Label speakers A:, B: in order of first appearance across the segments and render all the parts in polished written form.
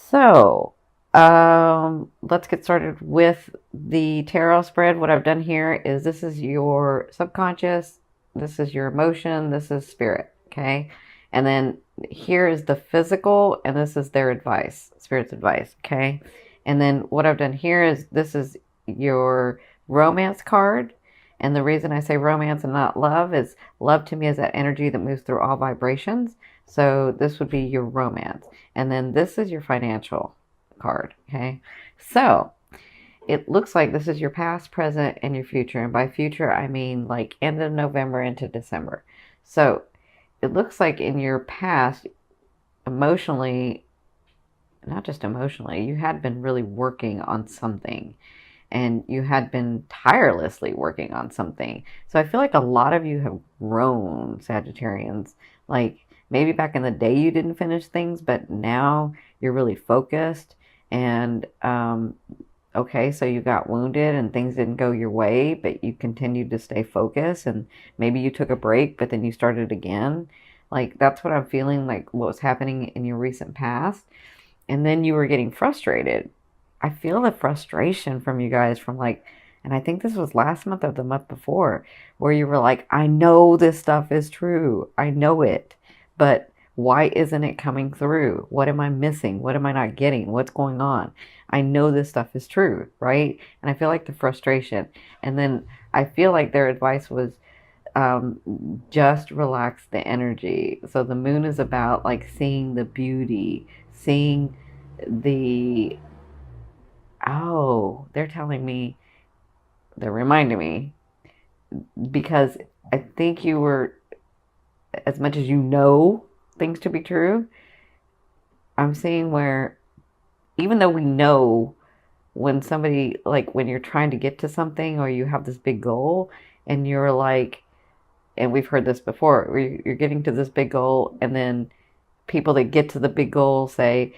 A: So, let's get started with the tarot spread. What I've done here is this is your subconscious, this is your emotion, this is spirit, okay? And then here is the physical, and this is their advice, spirit's advice, okay? And then what I've done here is this is your romance card. And the reason I say romance and not love is love to me is that energy that moves through all vibrations. So this would be your romance. And then this is your financial card. Okay. So it looks like this is your past, present, and your future. And by future, I mean like end of November into December. So it looks like in your past, emotionally, not just emotionally, you had been really working on something and you had been tirelessly working on something. So I feel like a lot of you have grown, Sagittarians. Like maybe back in the day you didn't finish things, but now you're really focused. And okay, so you got wounded and things didn't go your way, but you continued to stay focused. And maybe you took a break, but then you started again. Like that's what I'm feeling like what was happening in your recent past. And then you were getting frustrated. I feel the frustration from you guys from like, and I think this was last month or the month before, where you were like, I know this stuff is true. I know it. But why isn't it coming through? What am I missing? What am I not getting? What's going on? I know this stuff is true, right? And I feel like the frustration. And then I feel like their advice was just relax the energy. So the moon is about like seeing the beauty, seeing the oh, they're telling me, they're reminding me, because I think you were, as much as you know things to be true, I'm seeing where, even though we know when somebody, like when you're trying to get to something or you have this big goal and you're like, and we've heard this before, where you're getting to this big goal and then people that get to the big goal say,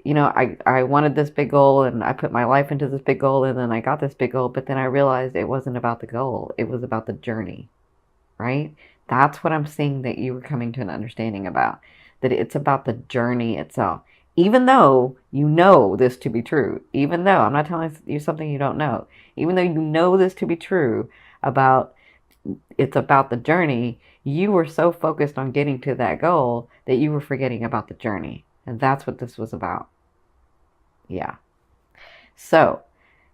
A: I wanted this big goal and I put my life into this big goal and then I got this big goal, but then I realized it wasn't about the goal. It was about the journey, right? That's what I'm seeing that you were coming to an understanding about, that it's about the journey itself. Even though you know this to be true, even though I'm not telling you something you don't know, even though you know this to be true about it's about the journey, you were so focused on getting to that goal that you were forgetting about the journey. And that's what this was about. Yeah. So,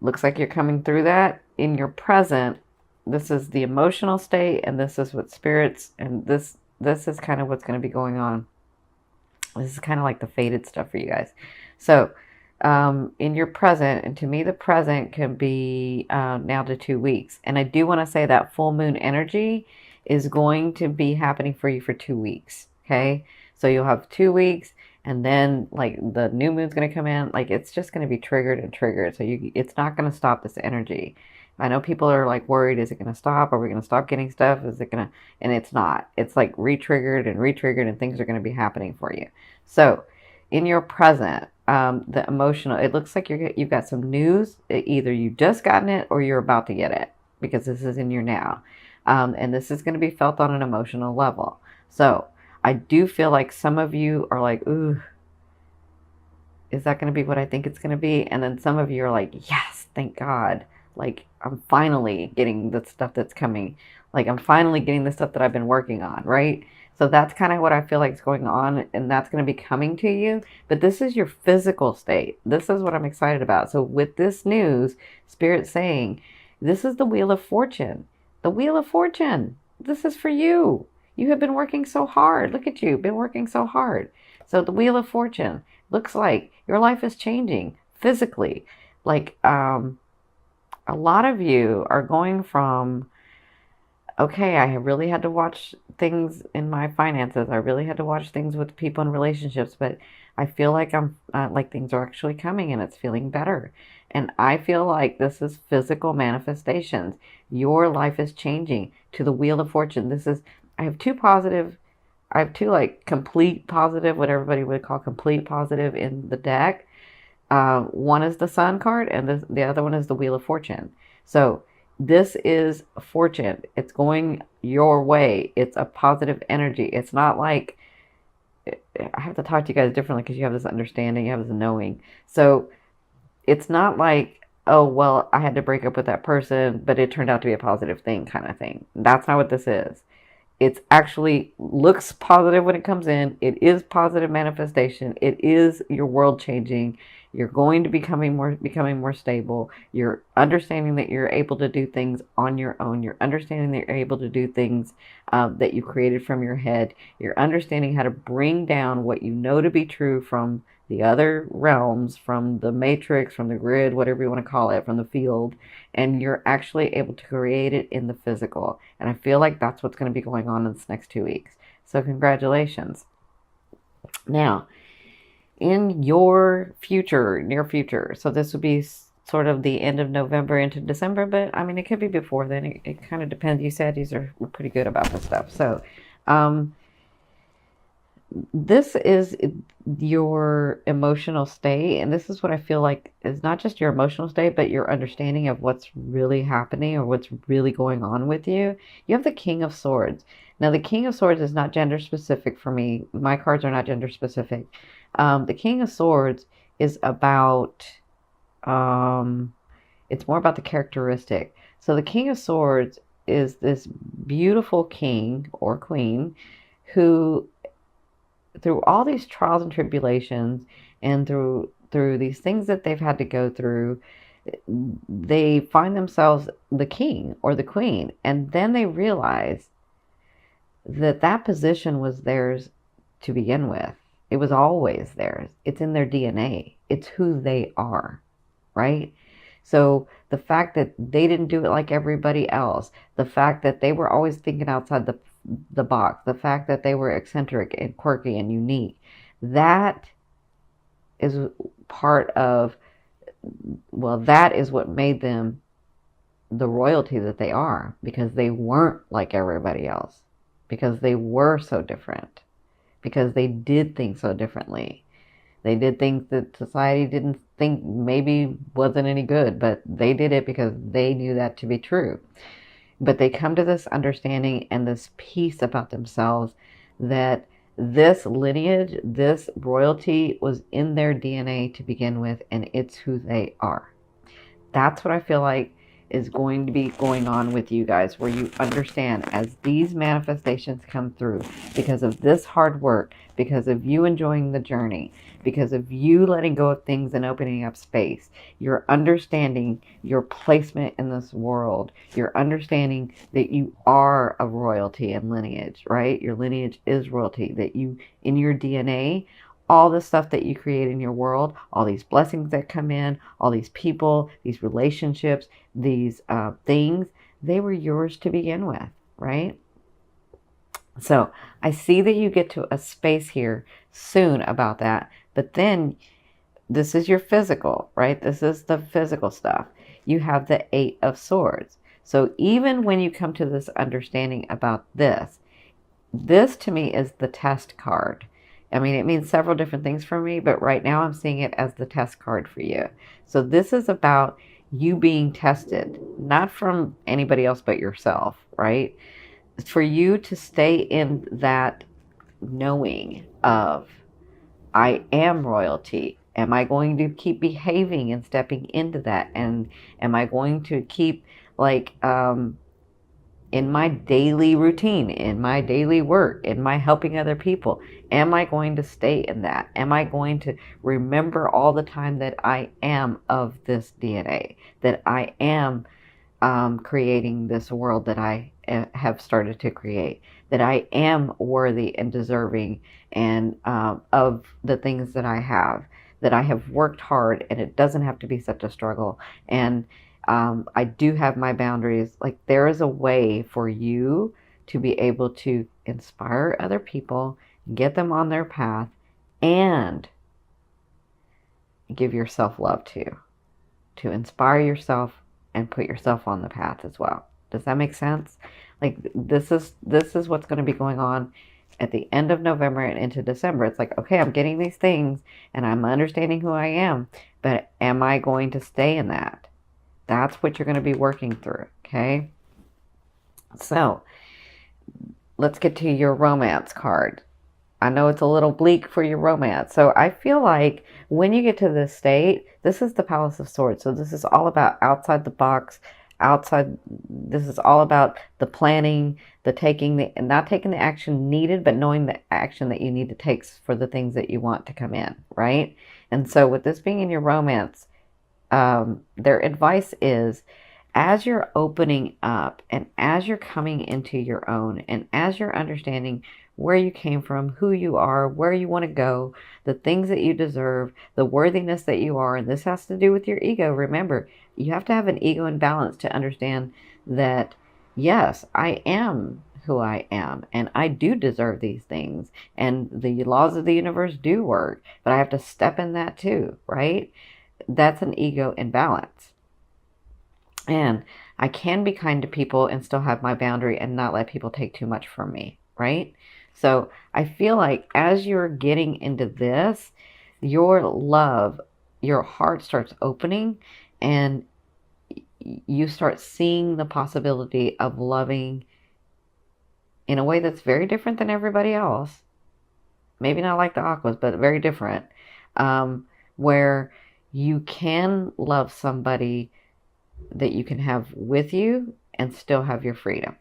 A: looks like you're coming through that in your present. This is the emotional state, and this is what spirits, and this is kind of what's going to be going on. This is kind of like the faded stuff for you guys. So, in your present, and to me, the present can be now to 2 weeks. And I do want to say that full moon energy is going to be happening for you for 2 weeks. Okay, so you'll have 2 weeks, and then like the new moon's going to come in. Like it's just going to be triggered and triggered. So it's not going to stop this energy. I know people are like worried, is it going to stop? Are we going to stop getting stuff? Is it going to, and it's not. It's like re-triggered and re-triggered, and things are going to be happening for you. So in your present, the emotional, it looks like you've got some news. Either you've just gotten it or you're about to get it, because this is in your now. And this is going to be felt on an emotional level. So I do feel like some of you are like, ooh, is that going to be what I think it's going to be? And then some of you are like, yes, thank God. Like, I'm finally getting the stuff that's coming. Like, I'm finally getting the stuff that I've been working on, right? So that's kind of what I feel like is going on, and that's going to be coming to you. But this is your physical state. This is what I'm excited about. So with this news, Spirit's saying, this is the Wheel of Fortune. The Wheel of Fortune. This is for you. You have been working so hard. Look at you, been working so hard. So the Wheel of Fortune looks like your life is changing physically. Like a lot of you are going from, okay, I really had to watch things in my finances. I really had to watch things with people in relationships, but I feel like I'm like things are actually coming and it's feeling better. And I feel like this is physical manifestations. Your life is changing to the Wheel of Fortune. This is, I have two positive, I have two like complete positive, what everybody would call complete positive in the deck. One is the Sun card, and the other one is the Wheel of Fortune. So this is fortune. It's going your way. It's a positive energy. It's not like I have to talk to you guys differently because you have this understanding, you have this knowing. So it's not like, oh, well, I had to break up with that person, but it turned out to be a positive thing kind of thing. That's not what this is. It's actually looks positive when it comes in. It is positive manifestation. It is your world changing. You're going to becoming more stable. You're understanding that you're able to do things on your own. You're understanding that you're able to do things that you created from your head. You're understanding how to bring down what you know to be true from the other realms, from the matrix, from the grid, whatever you want to call it, from the field, and you're actually able to create it in the physical. And I feel like that's what's going to be going on in this next 2 weeks. So congratulations. Now, in your future, near future, so this would be sort of the end of November into December, but I mean, it could be before then. It kind of depends. You said these are pretty good about this stuff. So, this is your emotional state, and this is what I feel like is not just your emotional state, but your understanding of what's really happening or what's really going on with you. You have the King of Swords. Now, the King of Swords is not gender specific for me. My cards are not gender specific. The King of Swords is about, it's more about the characteristic. So the King of Swords is this beautiful king or queen who, through all these trials and tribulations and through these things that they've had to go through, they find themselves the king or the queen, and then they realize that that position was theirs to begin with. It was always theirs. It's in their DNA. It's who they are, right? So the fact that they didn't do it like everybody else, the fact that they were always thinking outside the box, the fact that they were eccentric and quirky and unique, that is part of, well, that is what made them the royalty that they are, because they weren't like everybody else, because they were so different, because they did things so differently. They did things that society didn't think maybe wasn't any good, but they did it because they knew that to be true. But they come to this understanding and this peace about themselves that this lineage, this royalty was in their DNA to begin with, and it's who they are. That's what I feel like is going to be going on with you guys, where you understand as these manifestations come through, because of this hard work, because of you enjoying the journey, because of you letting go of things and opening up space, you're understanding your placement in this world. You're understanding that you are a royalty and lineage, right? Your lineage is royalty, that you, in your DNA, all the stuff that you create in your world, all these blessings that come in, all these people, these relationships, these things, they were yours to begin with, right? So I see that you get to a space here soon about that, but then this is your physical, right? This is the physical stuff. You have the Eight of Swords. So even when you come to this understanding about this to me is the test card. I mean, it means several different things for me, but right now I'm seeing it as the test card for you. So this is about you being tested, not from anybody else but yourself, right? It's for you to stay in that knowing of, I am royalty. Am I going to keep behaving and stepping into that? And am I going to keep like, in my daily routine, in my daily work, in my helping other people, am I going to stay in that? Am I going to remember all the time that I am of this DNA, that I am creating this world that I have started to create, that I am worthy and deserving and of the things that I have worked hard, and it doesn't have to be such a struggle. And I do have my boundaries. Like, there is a way for you to be able to inspire other people, get them on their path, and give yourself love too. To inspire yourself and put yourself on the path as well. Does that make sense? Like, this is what's going to be going on at the end of November and into December. It's like, okay, I'm getting these things and I'm understanding who I am, but am I going to stay in that? That's what you're going to be working through, okay? So, let's get to your romance card. I know it's a little bleak for your romance. So I feel like when you get to this state, this is the Palace of Swords. So this is all about outside the box, outside. This is all about the planning, the taking the, not taking the action needed, but knowing the action that you need to take for the things that you want to come in, right? And so with this being in your romance, their advice is as you're opening up and as you're coming into your own and as you're understanding where you came from, who you are, where you want to go, the things that you deserve, the worthiness that you are, and this has to do with your ego. Remember, you have to have an ego in balance to understand that, yes, I am who I am, and I do deserve these things, and the laws of the universe do work, but I have to step in that too, right? That's an ego imbalance. And I can be kind to people and still have my boundary and not let people take too much from me, right? So I feel like as you're getting into this, your love, your heart starts opening and you start seeing the possibility of loving in a way that's very different than everybody else. Maybe not like the Aquas, but very different. Where you can love somebody that you can have with you and still have your freedom,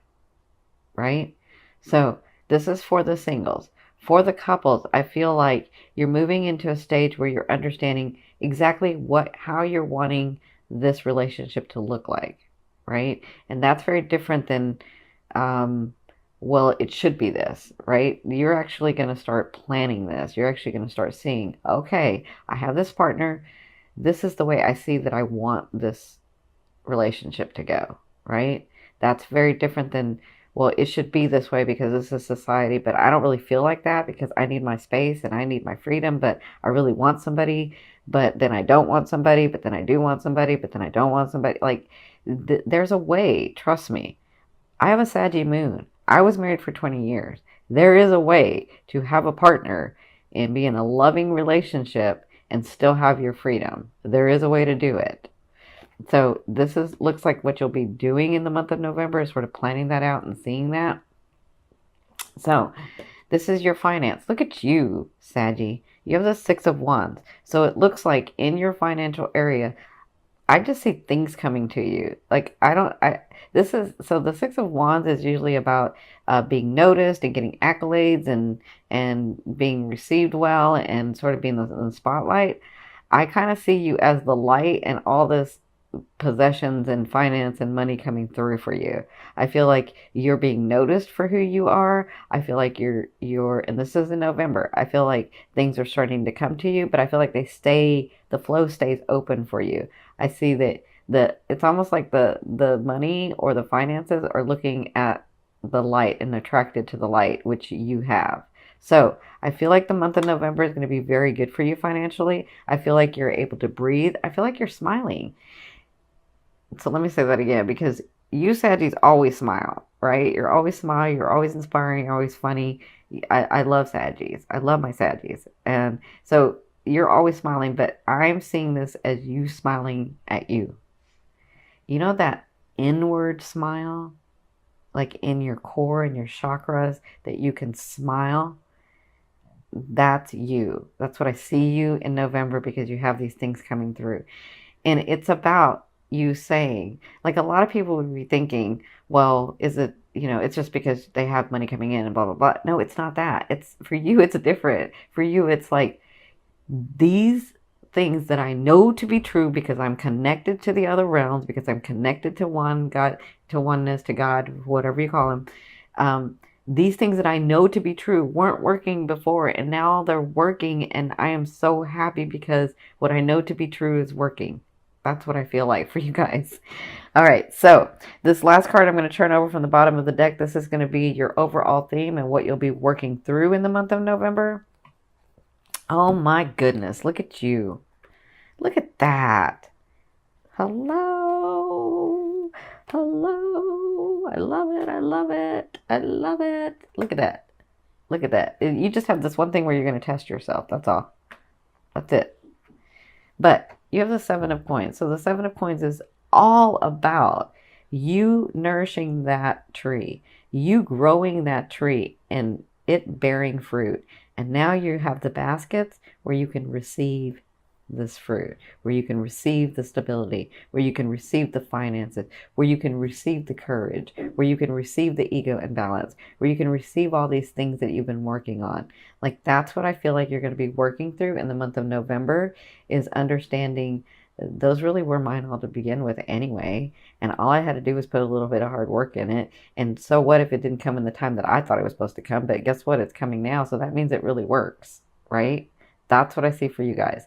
A: right? So this is for the singles. For the couples, I feel like you're moving into a stage where you're understanding exactly how you're wanting this relationship to look like, right? And that's very different than, well, it should be this, right? You're actually going to start planning this. You're actually going to start seeing, okay, I have this partner. This is the way I see that I want this relationship to go, right? That's very different than, well, it should be this way because this is society, but I don't really feel like that because I need my space and I need my freedom, but I really want somebody, but then I don't want somebody, but then I do want somebody, but then I don't want somebody. Like, there's a way, trust me. I have a Saggy moon. I was married for 20 years. There is a way to have a partner and be in a loving relationship and still have your freedom. There is a way to do it. So this looks like what you'll be doing in the month of November is sort of planning that out and seeing that. So this is your finance. Look at you, Saggy. You have the Six of Wands. So it looks like in your financial area, I just see things coming to you. Like, so the Six of Wands is usually about being noticed and getting accolades and being received well and sort of being in the spotlight. I kind of see you as the light and all this possessions and finance and money coming through for you. I feel like you're being noticed for who you are. I feel like and this is in November. I feel like things are starting to come to you, but I feel like the flow stays open for you. I see that it's almost like the money or the finances are looking at the light and attracted to the light, which you have. So I feel like the month of November is going to be very good for you financially. I feel like you're able to breathe. I feel like you're smiling. So let me say that again, because you Saggies always smile, right? You're always smile. You're always inspiring. You're always funny. I love Saggies. I love my Saggies. And so you're always smiling, but I'm seeing this as you smiling at you. You know that inward smile, like in your core and your chakras, that you can smile? That's you. That's what I see you in November because you have these things coming through. And it's about you saying, like, a lot of people would be thinking, well, is it, it's just because they have money coming in and blah, blah, blah. No, it's not that. It's for you, it's different. For you, it's like these things that I know to be true because I'm connected to the other realms, because I'm connected to one God, to oneness, to God, whatever you call him. These things that I know to be true weren't working before, and now they're working, and I am so happy because what I know to be true is working. That's what I feel like for you guys. All right, so this last card I'm going to turn over from the bottom of the deck. This is going to be your overall theme and what you'll be working through in the month of November. Oh my goodness, look at you. Look at that. Hello. Hello. I love it. I love it. I love it. Look at that. Look at that. You just have this one thing where you're going to test yourself. That's all. That's it. But you have the Seven of Coins. So the Seven of Coins is all about you nourishing that tree, you growing that tree and it bearing fruit. And now you have the baskets where you can receive this fruit, where you can receive the stability, where you can receive the finances, where you can receive the courage, where you can receive the ego imbalance, where you can receive all these things that you've been working on. Like that's what I feel like you're going to be working through in the month of November, is understanding those really were mine all to begin with anyway. And all I had to do was put a little bit of hard work in it. And so what if it didn't come in the time that I thought it was supposed to come? But guess what? It's coming now. So that means it really works, right? That's what I see for you guys.